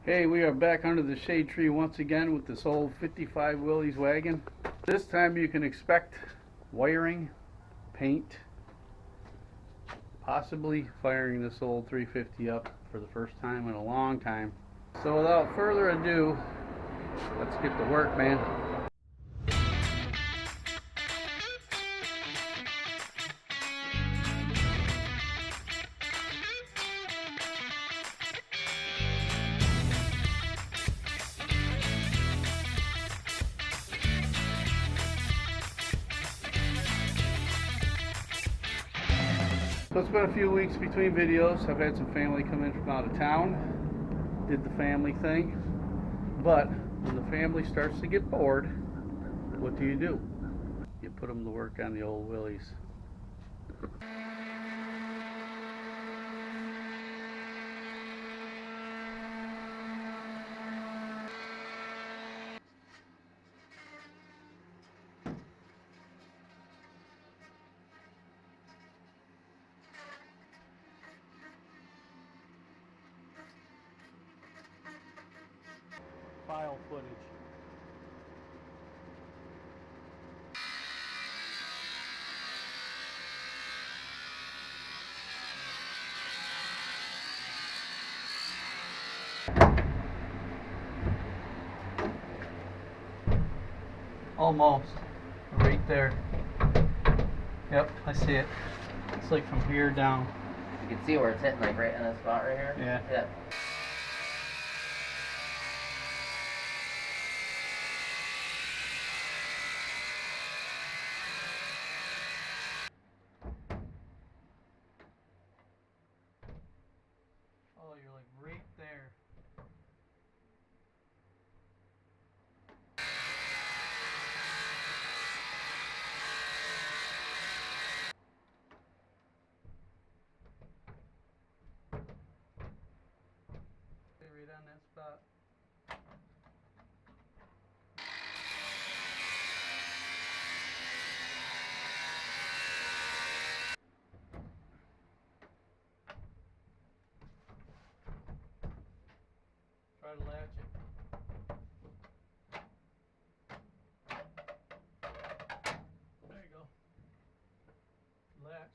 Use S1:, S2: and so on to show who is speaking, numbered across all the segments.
S1: Hey, we are back under the shade tree once again with this old 55 Willys wagon. This time you can expect wiring, paint, possibly firing this old 350 up for the first time in a long time. So without further ado, let's get to work, man. So it's been a few weeks between videos. I've had some family come in from out of town, did the family thing, but when the family starts to get bored, what do? You put them to work on the old Willys. File footage. Almost. Right there. Yep, I see it. It's like from here down.
S2: You can see where it's hitting, like right in this spot right here?
S1: Yeah.
S2: Yeah.
S1: Oh, you're like right there. Right on that spot. Try to latch it. There you go. Latch.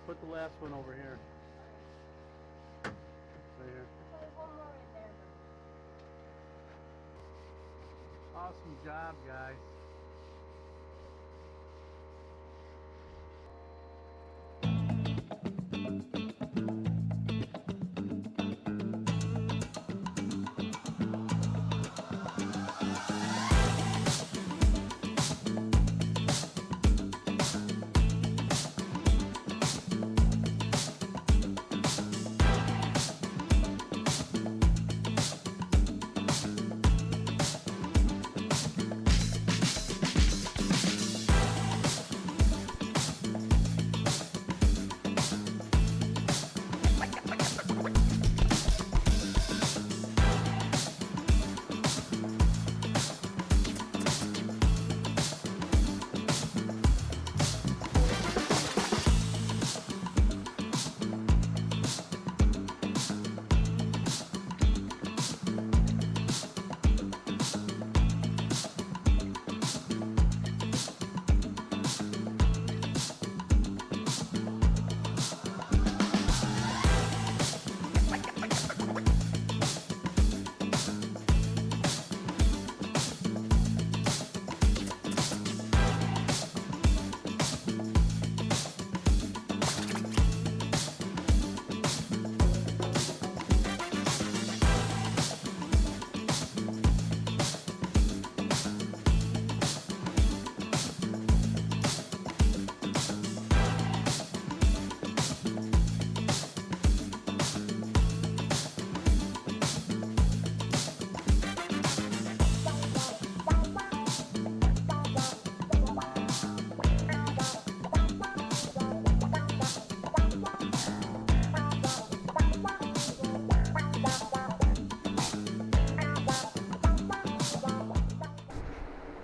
S1: Put the last one over here. Right here. Awesome job, guys.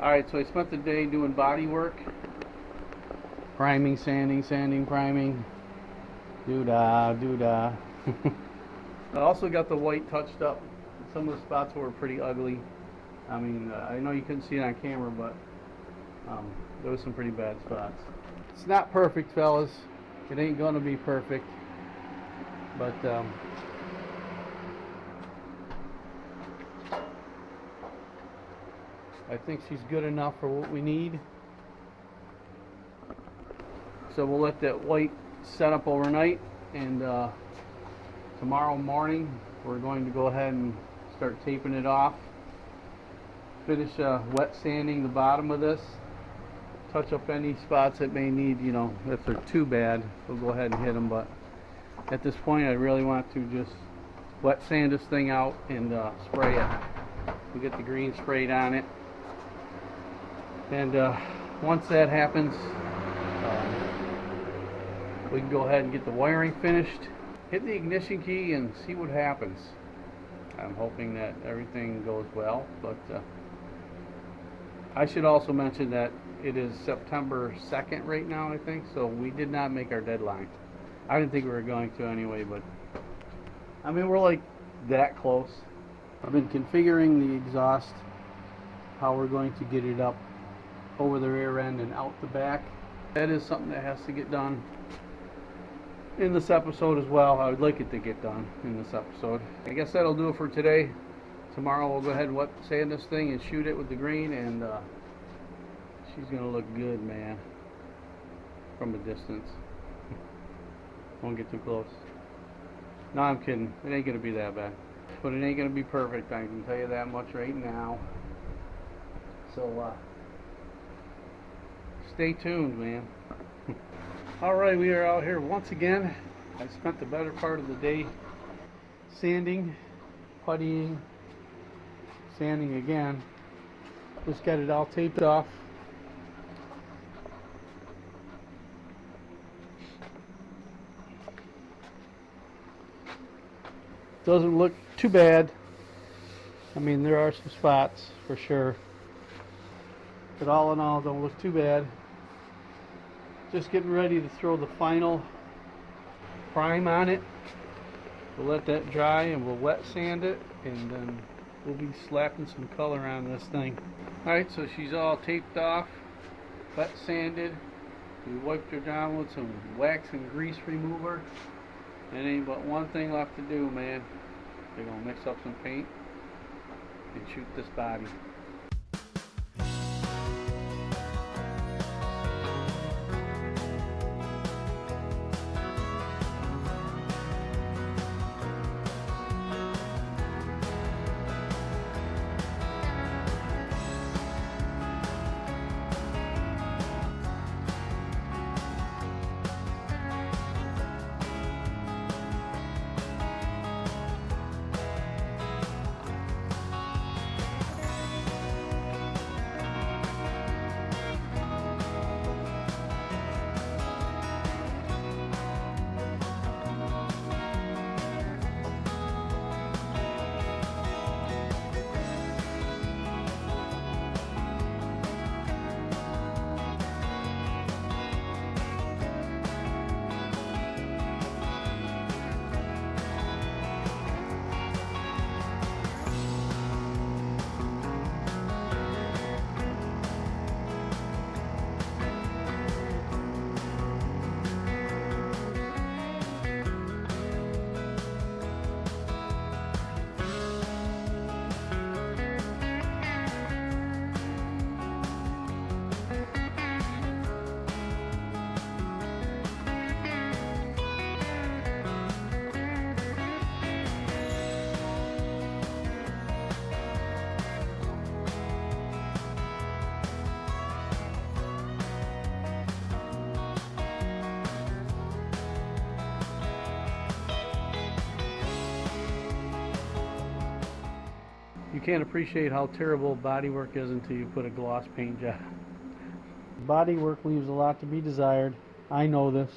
S1: Alright, so I spent the day doing body work. Priming, sanding, sanding, priming. Doo-dah, doo-dah. I also got the white touched up. Some of the spots were pretty ugly. I mean, I know you couldn't see it on camera, but there was some pretty bad spots. It's not perfect, fellas. It ain't gonna be perfect. But I think she's good enough for what we need. So we'll let that white set up overnight, and tomorrow morning we're going to go ahead and start taping it off. Finish wet sanding the bottom of this. Touch up any spots that may need, you know, if they're too bad, we'll go ahead and hit them. But at this point, I really want to just wet sand this thing out and spray it. We get the green sprayed on it, and once that happens, we can go ahead and get the wiring finished, hit the ignition key, and see what happens. I'm hoping that everything goes well, but I should also mention that it is September 2nd right now, I think, so we did not make our deadline. I didn't think we were going to anyway, but I mean, we're like that close. I've been configuring the exhaust, how we're going to get it up over the rear end and out the back. That is something that has to get done in this episode as well. I would like it to get done in this episode. I guess that'll do it for today. Tomorrow we'll go ahead and wet sand this thing and shoot it with the green, and she's gonna look good, man, from a distance. Won't get too close. No, I'm kidding. It ain't gonna be that bad, but it ain't gonna be perfect. I can tell you that much right now. So stay tuned, man. Alright, we are out here once again. I spent the better part of the day sanding, puttying, sanding again. Just got it all taped off. Doesn't look too bad. I mean, there are some spots for sure, but all in all, don't look too bad. Just getting ready to throw the final prime on it. We'll let that dry and we'll wet sand it, and then we'll be slapping some color on this thing. Alright, so she's all taped off, wet sanded. We wiped her down with some wax and grease remover. There ain't but one thing left to do, man. They're gonna mix up some paint and shoot this body. You can't appreciate how terrible bodywork is until you put a gloss paint job. Bodywork leaves a lot to be desired. I know this.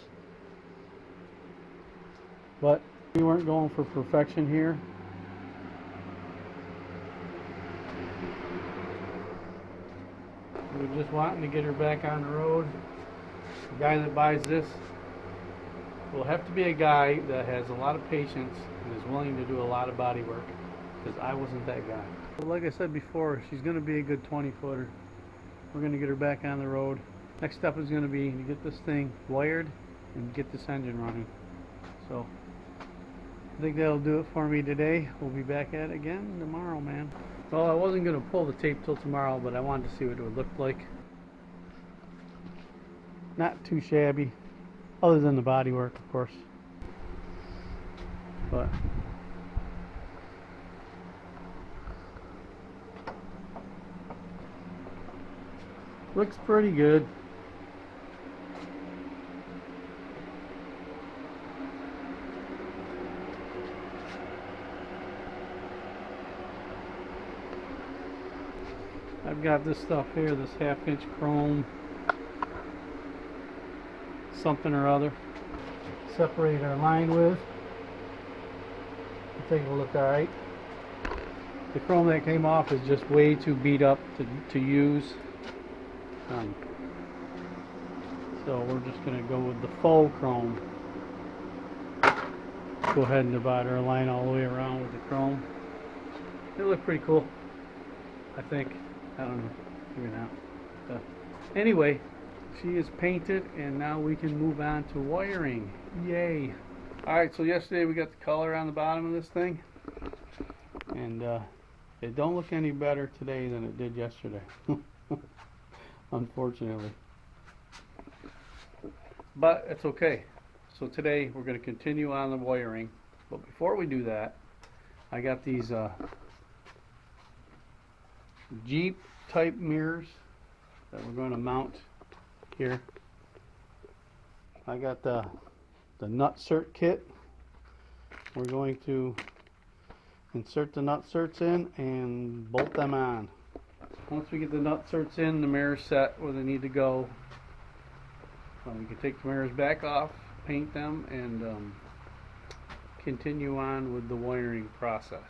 S1: But we weren't going for perfection here. We're just wanting to get her back on the road. The guy that buys this will have to be a guy that has a lot of patience and is willing to do a lot of body work, because I wasn't that guy. But like I said before, she's going to be a good 20-footer. We're going to get her back on the road. Next step is going to be to get this thing wired and get this engine running. So I think that'll do it for me today. We'll be back at it again tomorrow, man. Well, I wasn't going to pull the tape till tomorrow, but I wanted to see what it would look like. Not too shabby, other than the body work, of course. But looks pretty good. I've got this stuff here, this 1/2-inch chrome something or other. Separate our line with. I think it'll look alright. The chrome that came off is just way too beat up to use. So we're just going to go with the faux chrome. Go ahead and divide our line all the way around with the chrome. It'll look pretty cool, I think. I don't know. Maybe not. Anyway, she is painted, and now we can move on to wiring. Yay! Alright, so yesterday we got the color on the bottom of this thing, and it don't look any better today than it did yesterday. Unfortunately. But it's okay. So today we're going to continue on the wiring. But before we do that, I got these Jeep type mirrors that we're going to mount here. I got the nutsert kit. We're going to insert the nutserts in and bolt them on. Once we get the nutserts in, the mirrors set where they need to go, we can take the mirrors back off, paint them, and continue on with the wiring process.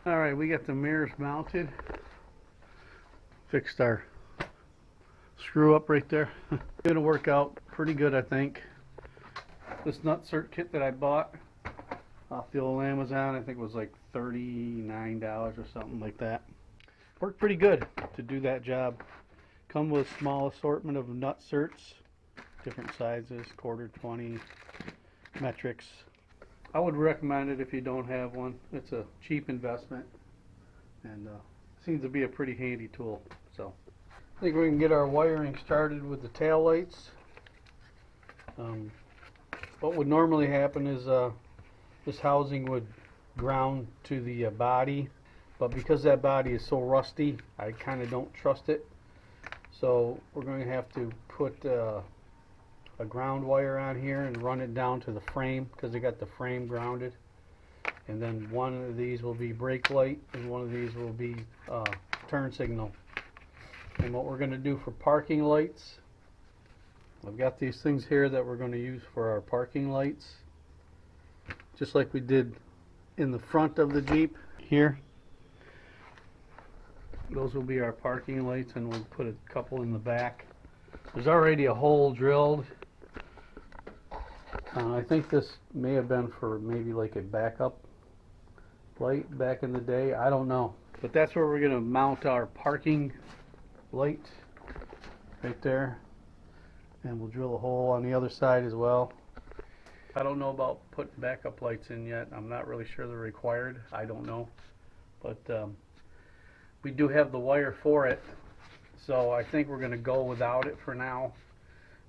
S1: Alright, we got the mirrors mounted. Fixed our screw up right there. It'll work out pretty good, I think. This nutsert kit that I bought off the old Amazon, I think it was like $39 or something like that. Worked pretty good to do that job. Come with a small assortment of nutserts, different sizes, quarter, 20, metrics. I would recommend it if you don't have one. It's a cheap investment, and seems to be a pretty handy tool. So I think we can get our wiring started with the tail lights. What would normally happen is this housing would ground to the body, but because that body is so rusty, I kind of don't trust it. So we're going to have to put a ground wire on here and run it down to the frame, because they got the frame grounded, and then one of these will be brake light and one of these will be turn signal. And what we're going to do for parking lights, I've got these things here that we're going to use for our parking lights, just like we did in the front of the Jeep here. Those will be our parking lights, and we'll put a couple in the back. There's already a hole drilled. I think this may have been for maybe like a backup light back in the day. I don't know. But that's where we're going to mount our parking light, right there. And we'll drill a hole on the other side as well. I don't know about putting backup lights in yet. I'm not really sure they're required. I don't know. But we do have the wire for it. So I think we're going to go without it for now.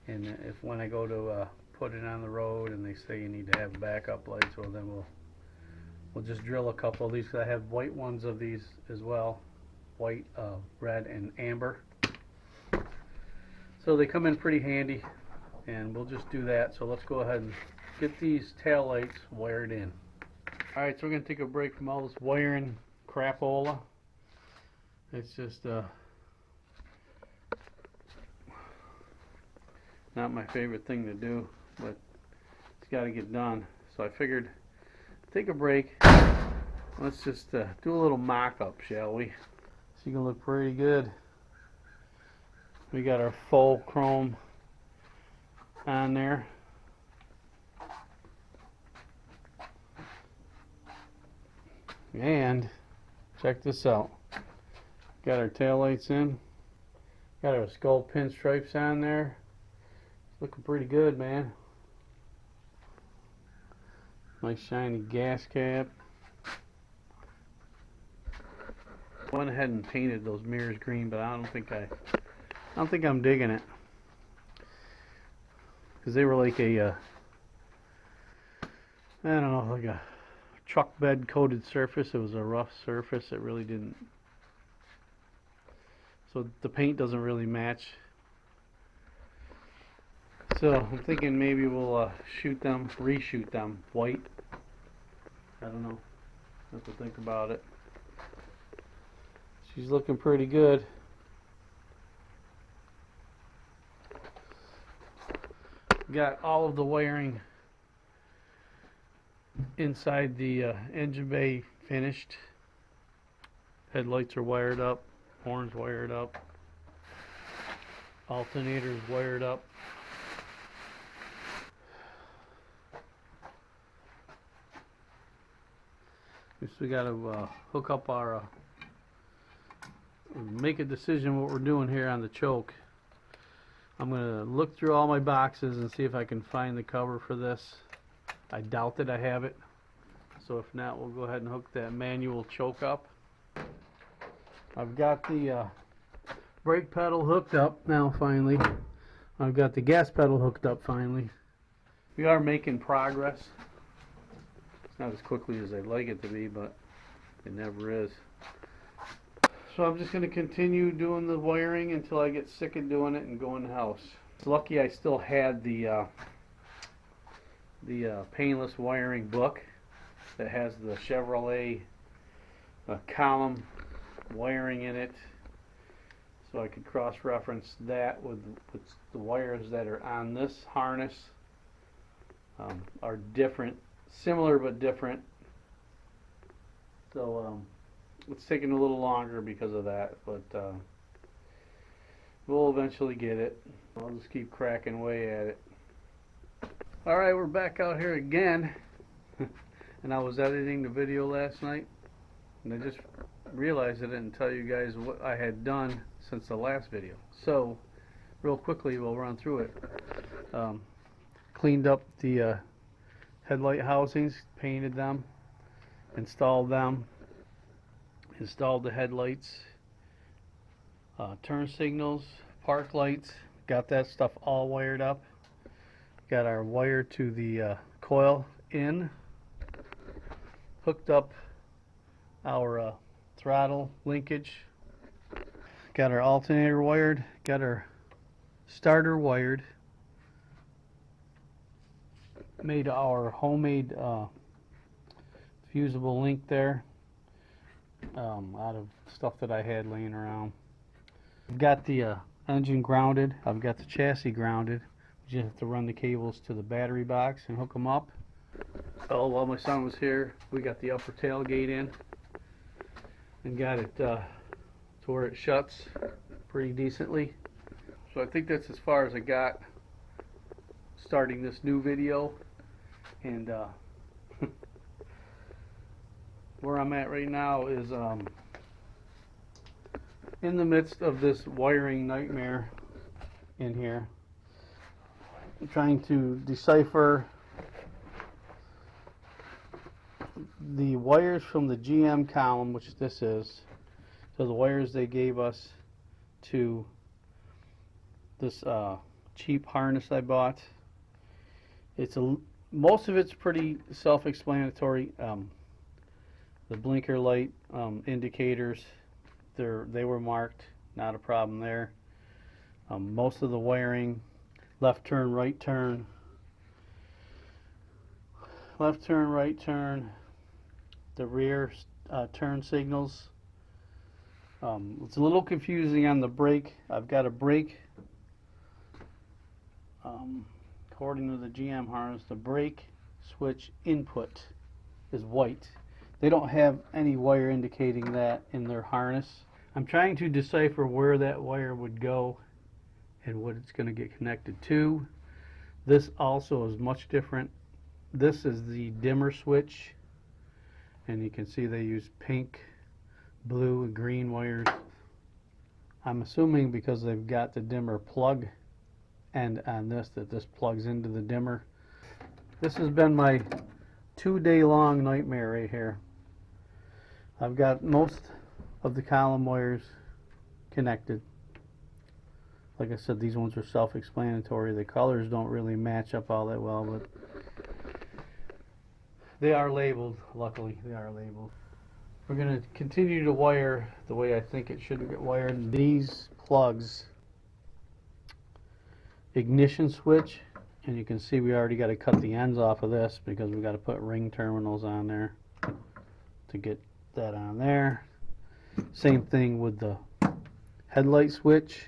S1: And if when I go to put it on the road and they say you need to have backup lights, well then we'll just drill a couple of these, because I have white ones of these as well, white, red, and amber. So they come in pretty handy. and we'll just do that. So let's go ahead and get these tail lights wired in. Alright, so we're going to take a break from all this wiring crapola. It's just not my favorite thing to do, but it's got to get done. So I figured take a break. Let's just do a little mock-up, shall we? So you can look pretty good. We got our faux chrome on there. And check this out. Got our taillights in. Got our skull pinstripes on there. It's looking pretty good, man. Nice shiny gas cap. Went ahead and painted those mirrors green, but I don't think I'm digging it, because they were like a I don't know, like a truck bed coated surface. It was a rough surface. It really didn't, so the paint doesn't really match. So I'm thinking maybe we'll reshoot them white. I don't know. Have to think about it. She's looking pretty good. Got all of the wiring inside the engine bay finished. Headlights are wired up, horns wired up, alternators wired up. Just we got to hook up our make a decision what we're doing here on the choke. I'm gonna look through all my boxes and see if I can find the cover for this. I doubt that I have it, so if not, we'll go ahead and hook that manual choke up. I've got the brake pedal hooked up now finally. I've got the gas pedal hooked up finally. We are making progress. It's not as quickly as I'd like it to be, but it never is. So I'm just going to continue doing the wiring until I get sick of doing it and go in the house. It's lucky I still had the painless wiring book that has the Chevrolet column wiring in it, so I could cross-reference that with the wires that are on this harness. Are different, similar but different. So it's taking a little longer because of that, but we'll eventually get it. I'll just keep cracking away at it. Alright, we're back out here again. And I was editing the video last night, and I just realized I didn't tell you guys what I had done since the last video. So, real quickly, we'll run through it. Cleaned up the headlight housings, painted them, installed them. Installed the headlights, turn signals, park lights, got that stuff all wired up. Got our wire to the coil in, hooked up our throttle linkage, got our alternator wired, got our starter wired, made our homemade fusible link there. Out of stuff that I had laying around. I've got the engine grounded. I've got the chassis grounded. You just have to run the cables to the battery box and hook them up. Oh, while my son was here, we got the upper tailgate in and got it to where it shuts pretty decently. So I think that's as far as I got starting this new video. And where I'm at right now is in the midst of this wiring nightmare in here. I'm trying to decipher the wires from the GM column, which this is, so the wires they gave us to this cheap harness I bought. Most of it's pretty self-explanatory. The blinker light indicators, they were marked, not a problem there. Most of the wiring left turn, right turn, left turn, right turn, the rear turn signals. It's a little confusing on the brake. I've got a brake, according to the GM harness, the brake switch input is white. They don't have any wire indicating that in their harness. I'm trying to decipher where that wire would go and what it's going to get connected to. This also is much different. This is the dimmer switch, and you can see they use pink, blue, and green wires. I'm assuming because they've got the dimmer plug and on this, that this plugs into the dimmer. This has been my 2-day long nightmare right here. I've got most of the column wires connected. Like I said, these ones are self-explanatory. The colors don't really match up all that well, but they are labeled. Luckily, they are labeled. We're going to continue to wire the way I think it should get wired. These plugs, ignition switch, and you can see we already got to cut the ends off of this because we got to put ring terminals on there to get that on there. Same thing with the headlight switch.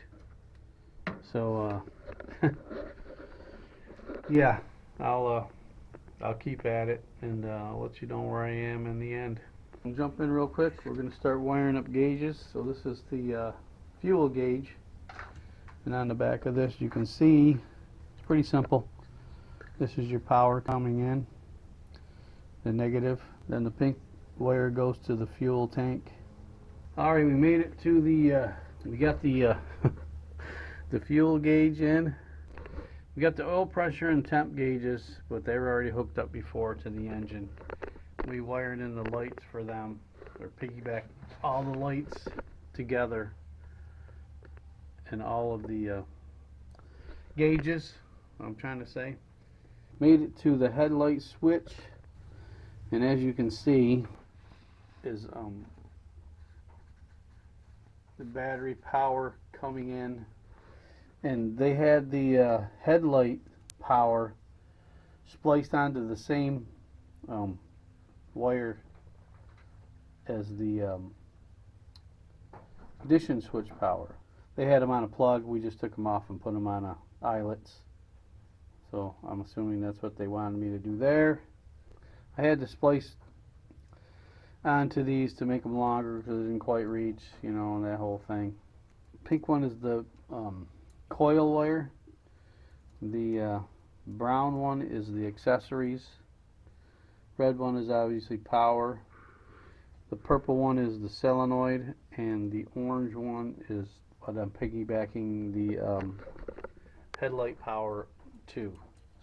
S1: So yeah, I'll keep at it, and I'll let you know where I am in the end. I'll jump in real quick. We're going to start wiring up gauges. So this is the fuel gauge, and on the back of this you can see it's pretty simple. This is your power coming in, the negative, then the pink wire goes to the fuel tank. Alright, we made it to the we got the the fuel gauge in. We got the oil pressure and temp gauges, but they were already hooked up before to the engine. We wired in the lights for them. They're piggybacked all the lights together and all of the gauges, I'm trying to say. Made it to the headlight switch, and as you can see is the battery power coming in, and they had the headlight power spliced onto the same wire as the ignition switch power. They had them on a plug. We just took them off and put them on eyelets. So I'm assuming that's what they wanted me to do there. I had to splice onto these to make them longer because I didn't quite reach, you know, that whole thing. Pink one is the coil wire. The brown one is the accessories. Red one is obviously power. The purple one is the solenoid, and the orange one is what I'm piggybacking the headlight power to.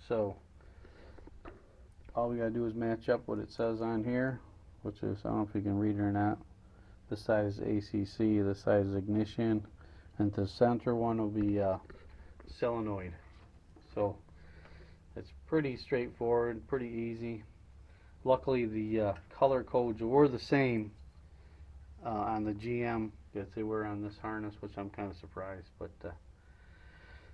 S1: So all we gotta do is match up what it says on here, which is, I don't know if you can read it or not. This side is ACC, this side is ignition, and the center one will be solenoid. So it's pretty straightforward, pretty easy. Luckily the color codes were the same on the GM that they were on this harness, which I'm kind of surprised. But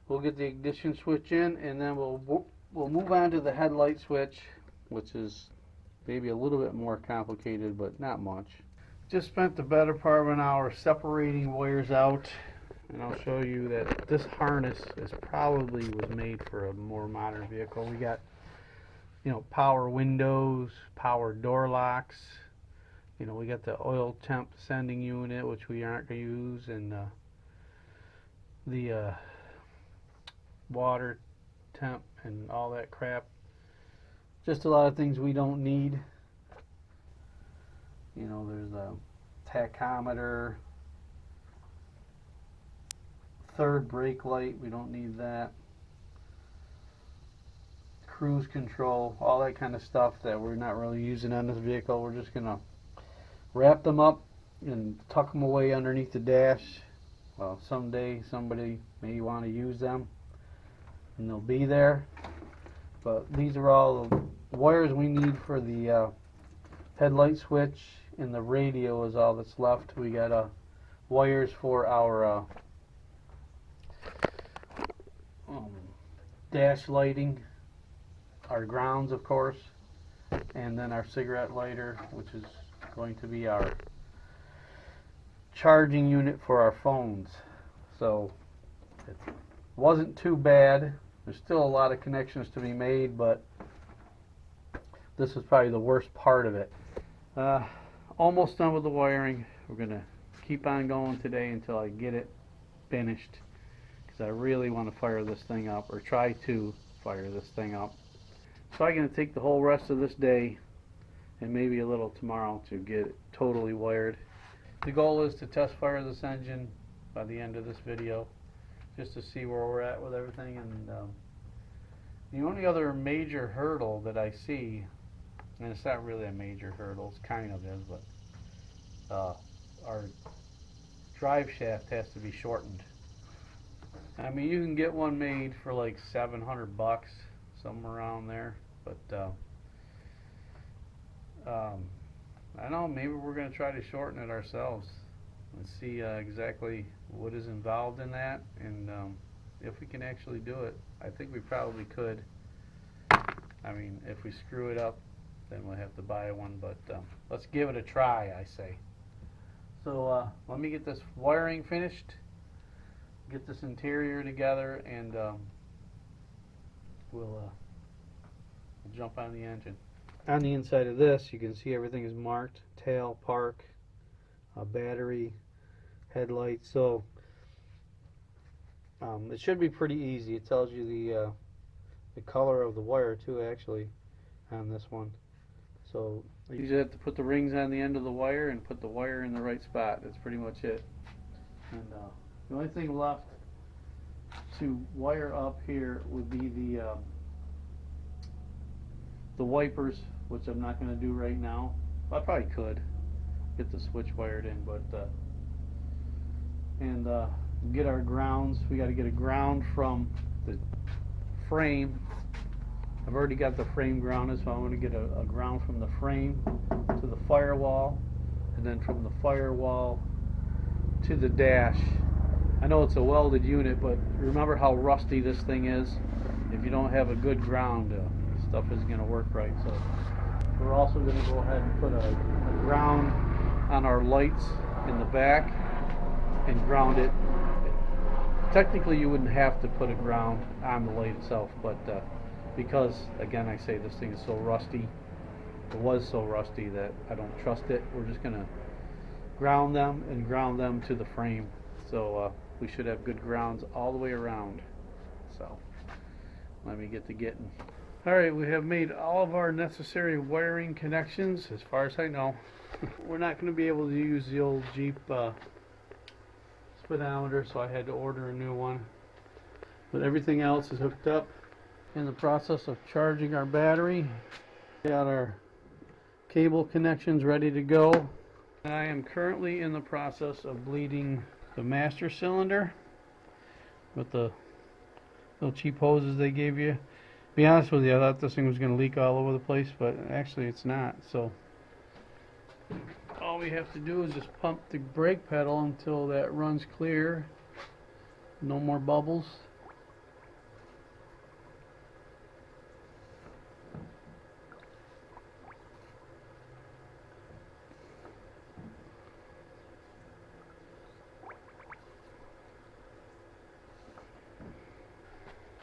S1: we'll get the ignition switch in, and then we'll move on to the headlight switch, which is maybe a little bit more complicated, but not much. Just spent the better part of an hour separating wires out, and I'll show you that this harness is probably was made for a more modern vehicle. We got, you know, power windows, power door locks. You know, we got the oil temp sending unit, which we aren't going to use, and the water temp and all that crap. Just a lot of things we don't need. You know, there's a tachometer, third brake light, we don't need that. Cruise control, all that kind of stuff that we're not really using on this vehicle. We're just gonna wrap them up and tuck them away underneath the dash. Well, someday somebody may want to use them, and they'll be there. But these are all the wires we need for the headlight switch, and the radio is all that's left. We got wires for our dash lighting, our grounds of course, and then our cigarette lighter, which is going to be our charging unit for our phones. So it wasn't too bad. There's still a lot of connections to be made, but this is probably the worst part of it. Almost done with the wiring. We're gonna keep on going today until I get it finished, because I really want to fire this thing up, or try to fire this thing up. So I'm going to take the whole rest of this day and maybe a little tomorrow to get it totally wired. The goal is to test fire this engine by the end of this video, just to see where we're at with everything. And the only other major hurdle that I see, and it's not really a major hurdle, it's kind of is, but our drive shaft has to be shortened. I mean, you can get one made for like $700, somewhere around there, but I don't know, maybe we're going to try to shorten it ourselves and see exactly what is involved in that, and if we can actually do it. I think we probably could. I mean, if we screw it up, then we'll have to buy one, but let's give it a try, I say. So let me get this wiring finished, get this interior together, and we'll jump on the engine. On the inside of this, you can see everything is marked: tail, park, battery, headlights. So it should be pretty easy. It tells you the color of the wire too, actually, on this one. So you just have to put the rings on the end of the wire and put the wire in the right spot. That's pretty much it. And the only thing left to wire up here would be the wipers, which I'm not going to do right now. I probably could get the switch wired in, but and get our grounds. We got to get a ground from the frame. I've already got the frame grounded, so I'm going to get a ground from the frame to the firewall, and then from the firewall to the dash. I know it's a welded unit, but remember how rusty this thing is. If you don't have a good ground, stuff isn't going to work right. So we're also going to go ahead and put a ground on our lights in the back and ground it. Technically you wouldn't have to put a ground on the light itself, but because, again, I say this thing is so rusty, it was so rusty that I don't trust it. We're just going to ground them and ground them to the frame. So we should have good grounds all the way around. So let me get to getting. Alright, we have made all of our necessary wiring connections, as far as I know. We're not going to be able to use the old Jeep speedometer, so I had to order a new one. But everything else is hooked up. In the process of charging our battery. Got our cable connections ready to go. And I am currently in the process of bleeding the master cylinder with the little cheap hoses they gave you. To be honest with you, I thought this thing was going to leak all over the place, but actually it's not. So all we have to do is just pump the brake pedal until that runs clear. No more bubbles.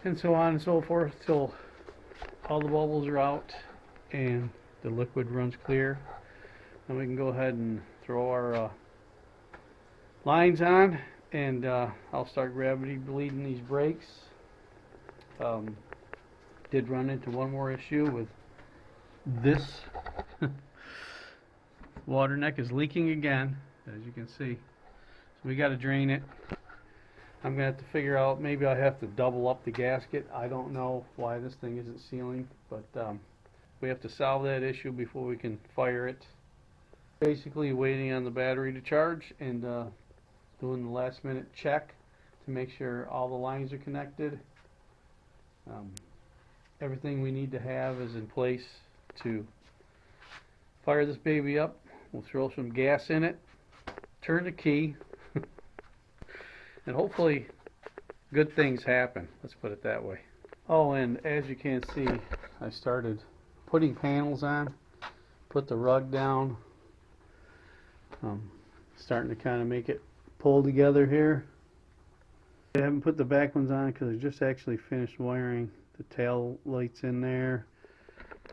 S1: And so on and so forth till all the bubbles are out and the liquid runs clear. Then we can go ahead and throw our lines on, and I'll start gravity bleeding these brakes. Did run into one more issue with this. Water neck is leaking again, as you can see. So we got to drain it. I'm going to have to figure out, maybe I have to double up the gasket. I don't know why this thing isn't sealing, but we have to solve that issue before we can fire it. Basically waiting on the battery to charge and doing the last minute check to make sure all the lines are connected. Everything we need to have is in place to fire this baby up. We'll throw some gas in it, turn the key, and hopefully good things happen. Let's put it that way. Oh, and as you can see, I started putting panels on, put the rug down, starting to kind of make it pull together here. I haven't put the back ones on because I just actually finished wiring the tail lights in there,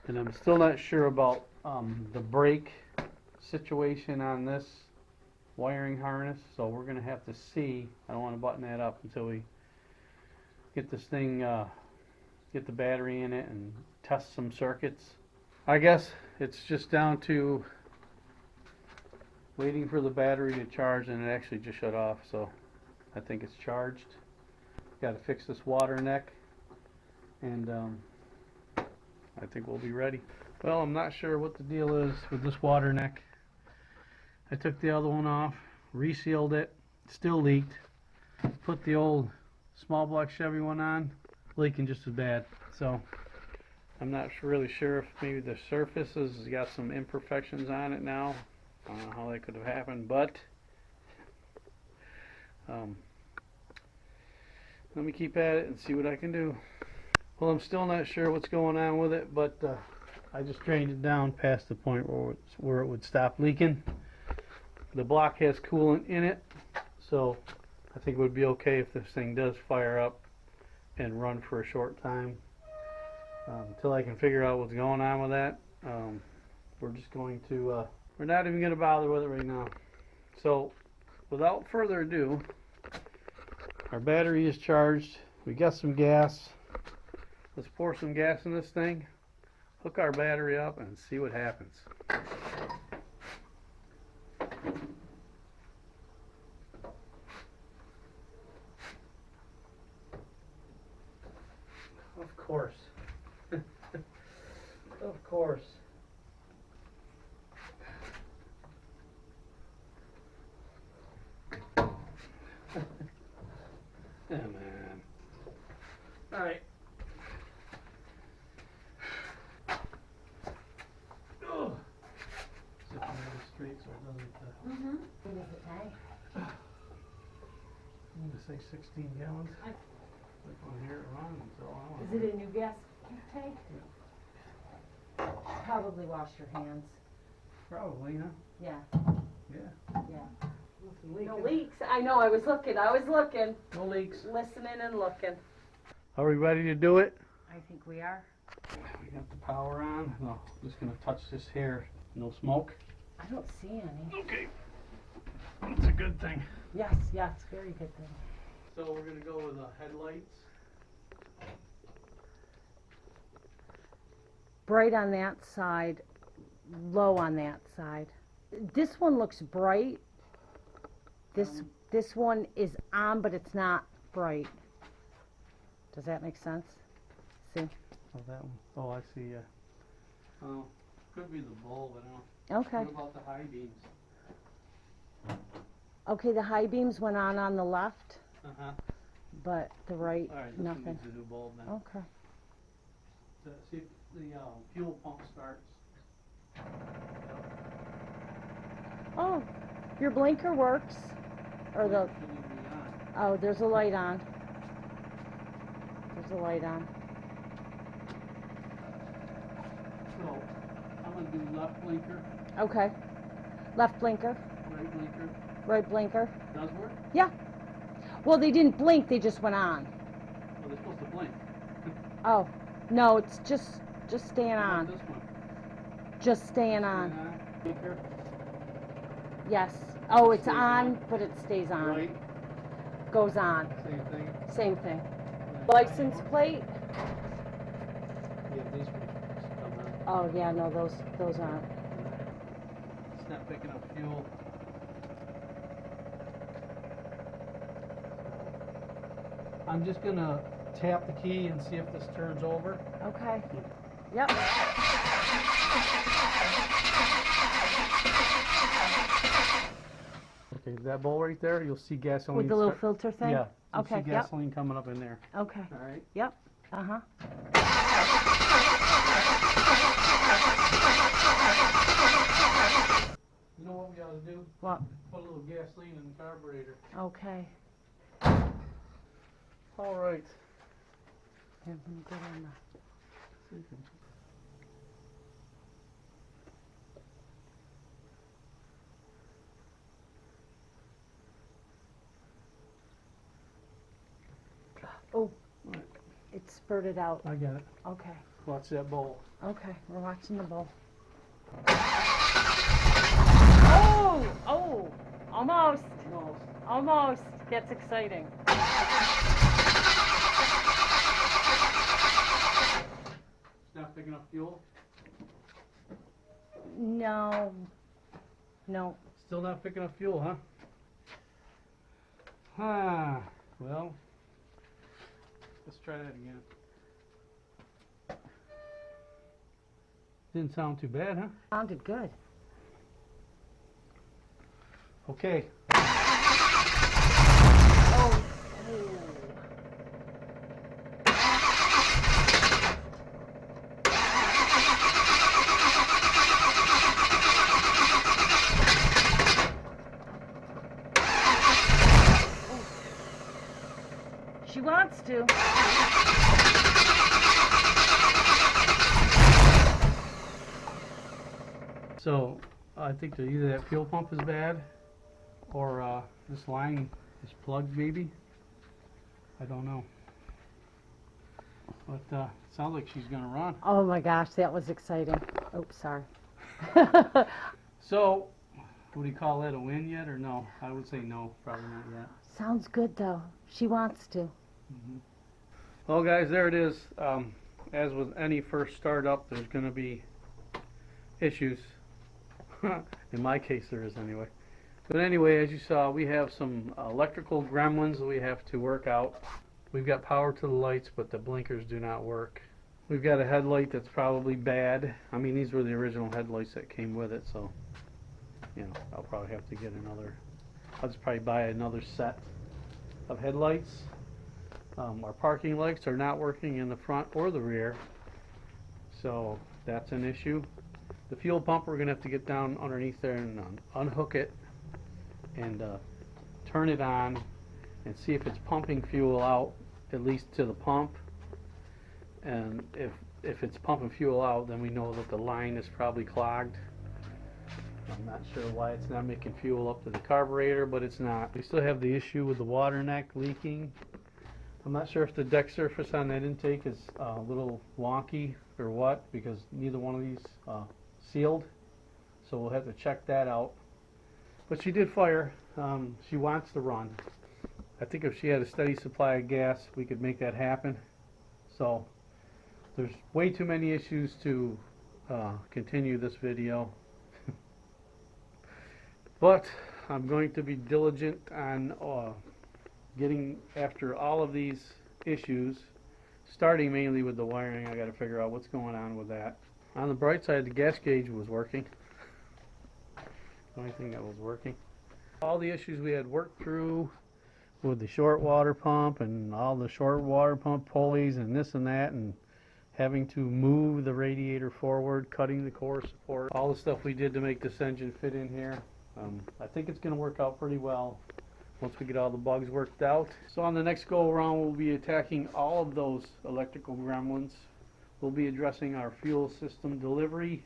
S1: and I'm still not sure about the brake situation on this wiring harness, so we're gonna have to see. I don't want to button that up until we get this thing, get the battery in it and test some circuits. I guess it's just down to waiting for the battery to charge, and it actually just shut off, so I think it's charged. Got to fix this water neck, and I think we'll be ready. Well, I'm not sure what the deal is with this water neck. I took the other one off, resealed it, still leaked. Put the old small block Chevy one on, leaking just as bad. So I'm not really sure if maybe the surface has got some imperfections on it now. I don't know how that could have happened, but let me keep at it and see what I can do. Well, I'm still not sure what's going on with it, but I just drained it down past the point where it would stop leaking. The block has coolant in it, so I think it would be okay if this thing does fire up and run for a short time. Until I can figure out what's going on with that, we're just going to, we're not even going to bother with it right now. So, without further ado, our battery is charged. We got some gas. Let's pour some gas in this thing, hook our battery up, and see what happens. Of course. Of course. Yeah, man. Alright. Oh. Sit on the street so it doesn't.
S3: What is it, Ty?
S1: I'm gonna say 16 gallons. Like on here, wrong. So I don't
S3: Is it a new gas tank? Probably wash your hands.
S1: Probably, huh?
S3: Yeah,
S1: Yeah.
S3: yeah. No leaks. I know, I was looking,
S1: No leaks.
S3: listening and looking.
S1: Are we ready to do it?
S3: I think we are.
S1: We got the power on. No, just gonna touch this here. No smoke.
S3: I don't see any.
S1: Okay. That's a good thing.
S3: Yes, yes, very good thing.
S1: So we're gonna go with the headlights.
S3: Bright on that side, low on that side. This one looks bright. This one is on, but it's not bright. Does that make sense? See?
S1: Oh, that one. Oh, I see. Yeah. Oh, could be the bulb. I don't know.
S3: Okay.
S1: What about the high beams?
S3: Okay, the high beams went on the left,
S1: Uh-huh.
S3: but the right,
S1: All right, this one
S3: nothing.
S1: needs a new bulb then.
S3: Okay.
S1: See if the fuel pump starts.
S3: Oh, your blinker works. Or the,
S1: Shouldn't even be on.
S3: oh, there's a light on. There's a light on.
S1: So, I'm gonna do left blinker,
S3: Okay. Left blinker,
S1: right blinker.
S3: right blinker.
S1: Does work?
S3: Yeah. Well, they didn't blink, they just went on.
S1: Well, they're supposed to blink.
S3: Oh, no, it's just staying
S1: How about
S3: on.
S1: this one?
S3: Just staying on.
S1: Blinker.
S3: Yes. Oh, it's
S1: Stays
S3: on,
S1: on.
S3: but it stays on.
S1: Right.
S3: Goes on.
S1: Same thing.
S3: Same thing. License plate?
S1: Yeah, these ones come on.
S3: Oh, yeah, no, those aren't.
S1: It's not picking up fuel. I'm just gonna tap the key and see if this turns over.
S3: Okay. Yep.
S1: Okay, that bowl right there, you'll see gasoline.
S3: With the little filter thing?
S1: Yeah. You'll
S3: Okay,
S1: see
S3: yep.
S1: gasoline coming up in there.
S3: Okay.
S1: All right.
S3: Yep. Uh-huh.
S1: You know what we ought to do?
S3: What?
S1: Put a little gasoline in the carburetor.
S3: Okay.
S1: All right.
S3: Here, let me get on the... Oh,
S1: Right.
S3: it spurted out.
S1: I got it.
S3: Okay,
S1: Watch that bowl.
S3: okay, we're watching the bowl. Oh, oh, almost,
S1: Almost.
S3: almost. That's exciting.
S1: It's not picking up fuel.
S3: No, no.
S1: Still not picking up fuel, huh? Ah, well, let's try that again. Didn't sound too bad, huh?
S3: Sounded good.
S1: Okay.
S3: Oh, she wants to.
S1: So, I think that either that fuel pump is bad, or this line is plugged maybe. I don't know. But sounds like she's gonna run.
S3: Oh my gosh, that was exciting. Oops, sorry.
S1: So, what do you call that, a win yet or no? I would say no, probably not yet.
S3: Sounds good though. She wants to.
S1: Well guys, there it is. As with any first startup, there's going to be issues. In my case there is anyway. But anyway, as you saw, we have some electrical gremlins that we have to work out. We've got power to the lights, but the blinkers do not work. We've got a headlight that's probably bad. I mean, these were the original headlights that came with it, so you know, I'll probably have to get another. I'll just probably buy another set of headlights. Our parking lights are not working in the front or the rear, so that's an issue. The fuel pump, we're going to have to get down underneath there and unhook it and turn it on and see if it's pumping fuel out, at least to the pump. And if it's pumping fuel out, then we know that the line is probably clogged. I'm not sure why it's not making fuel up to the carburetor, but it's not. We still have the issue with the water neck leaking. I'm not sure if the deck surface on that intake is a little wonky or what, because neither one of these sealed, so we'll have to check that out. But she did fire. She wants to run. I think if she had a steady supply of gas, we could make that happen. So there's way too many issues to continue this video. But I'm going to be diligent on getting after all of these issues, starting mainly with the wiring. I got to figure out what's going on with that. On the bright side, the gas gauge was working. The only thing that was working. All the issues we had worked through with the short water pump and all the short water pump pulleys and this and that, and having to move the radiator forward, cutting the core support, all the stuff we did to make this engine fit in here. I think it's going to work out pretty well once we get all the bugs worked out. So on the next go around, we'll be attacking all of those electrical gremlins. We'll be addressing our fuel system delivery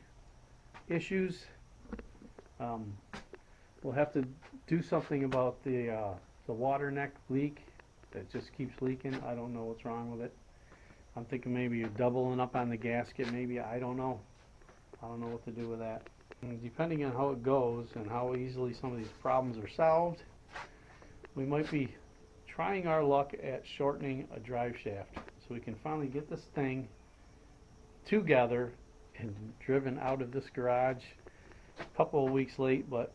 S1: issues. We'll have to do something about the water neck leak that just keeps leaking. I don't know what's wrong with it. I'm thinking maybe you're doubling up on the gasket, maybe. I don't know. I don't know what to do with that. And depending on how it goes and how easily some of these problems are solved, we might be trying our luck at shortening a drive shaft so we can finally get this thing together and driven out of this garage. A couple of weeks late, but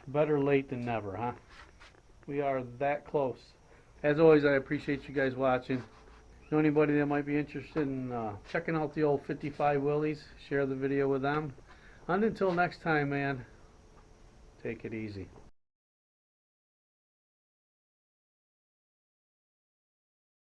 S1: better late than never, huh? We are that close. As always, I appreciate you guys watching. Know anybody that might be interested in checking out the old 55 Willys, share the video with them. And until next time, man, take it easy.